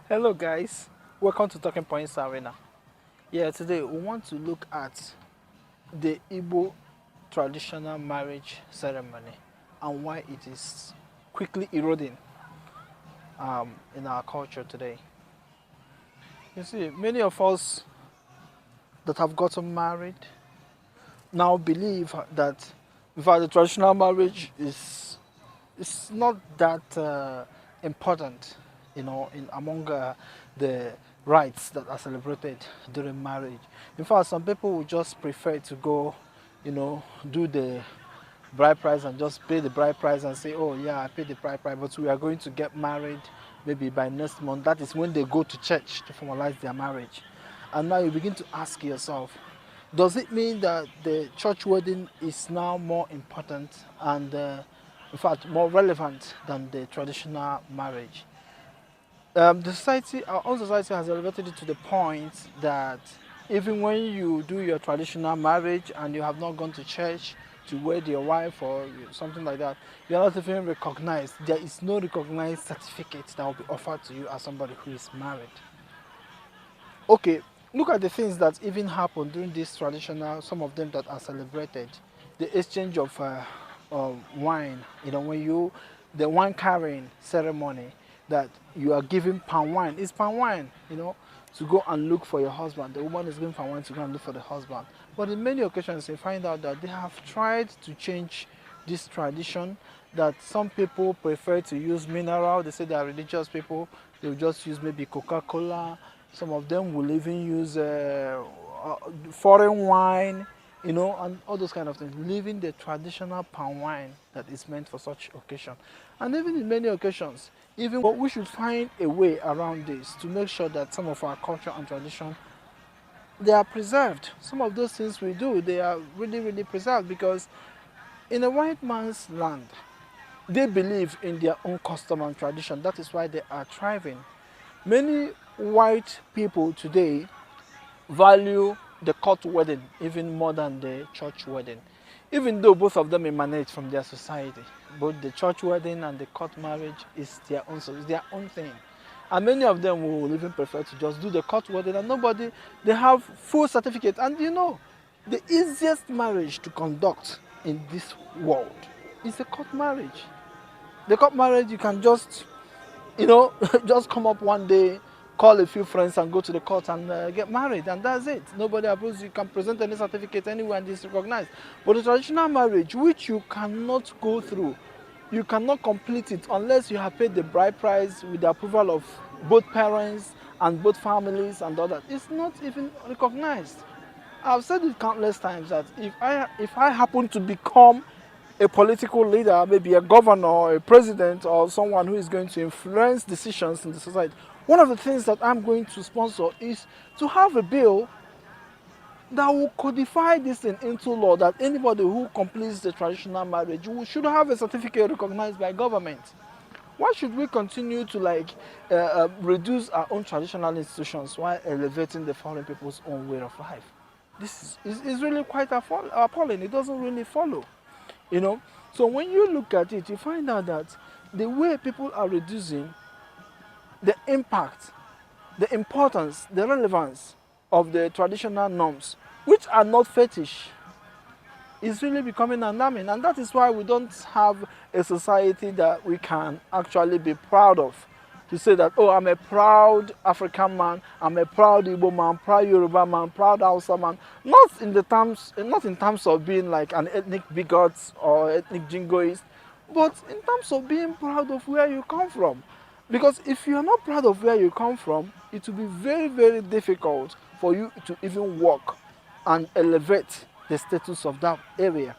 Hello guys, welcome to Talking Points Arena. Yeah, today we want to look at the Igbo traditional marriage ceremony and why it is quickly eroding in our culture today. You see, many of us that have gotten married now believe that in fact the traditional marriage is not that important, in among the rites that are celebrated during marriage. In fact, some people would just prefer to go, do the bride price and just pay the bride price and say, oh yeah, I paid the bride price, but we are going to get married maybe by next month. That is when they go to church to formalize their marriage. And now you begin to ask yourself, does it mean that the church wedding is now more important and in fact more relevant than the traditional marriage? The society, our own society, has elevated it to the point that even when you do your traditional marriage and you have not gone to church to wed your wife or something like that, you are not even recognized. There is no recognized certificate that will be offered to you as somebody who is married. Okay, look at the things that even happen during this traditional, some of them that are celebrated. The exchange of wine, the wine carrying ceremony, that you are giving palm wine. It's palm wine, to go and look for your husband. The woman is giving palm wine to go and look for the husband. But in many occasions, you find out that they have tried to change this tradition, that some people prefer to use mineral. They say they are religious people. They will just use maybe Coca-Cola. Some of them will even use foreign wine, and all those kind of things, leaving the traditional palm wine that is meant for such occasion. And even in many occasions, but we should find a way around this to make sure that some of our culture and tradition, they are preserved. Some of those things we do, they are really, really preserved, because in a white man's land, they believe in their own custom and tradition. That is why they are thriving. Many white people today value the court wedding even more than the church wedding, even though both of them emanate from their society. Both the church wedding and the court marriage is their own, so it's their own thing. And many of them will even prefer to just do the court wedding, and nobody, they have full certificate. And the easiest marriage to conduct in this world is a court marriage. The court marriage, you can just, just come up one day, call a few friends and go to the court and get married, and that's it. Nobody approves. You can present any certificate anywhere and it's recognized. But the traditional marriage, which you cannot go through, you cannot complete it unless you have paid the bride price with the approval of both parents and both families and all that, it's not even recognized. I've said it countless times that if I happen to become a political leader, maybe a governor or a president or someone who is going to influence decisions in the society, one of the things that I'm going to sponsor is to have a bill that will codify this thing into law, that anybody who completes the traditional marriage should have a certificate recognized by government. Why should we continue to reduce our own traditional institutions while elevating the foreign people's own way of life? This is really quite appalling. It doesn't really follow. You know, so when you look at it, you find out that the way people are reducing the impact, the importance, the relevance of the traditional norms, which are not fetish, is really becoming alarming. And that is why we don't have a society that we can actually be proud of. To say that, oh, I'm a proud African man, I'm a proud Igbo man, proud Yoruba man, proud Hausa man. Not in terms of being like an ethnic bigot or ethnic jingoist, but in terms of being proud of where you come from. Because if you are not proud of where you come from, it will be very, very difficult for you to even work and elevate the status of that area.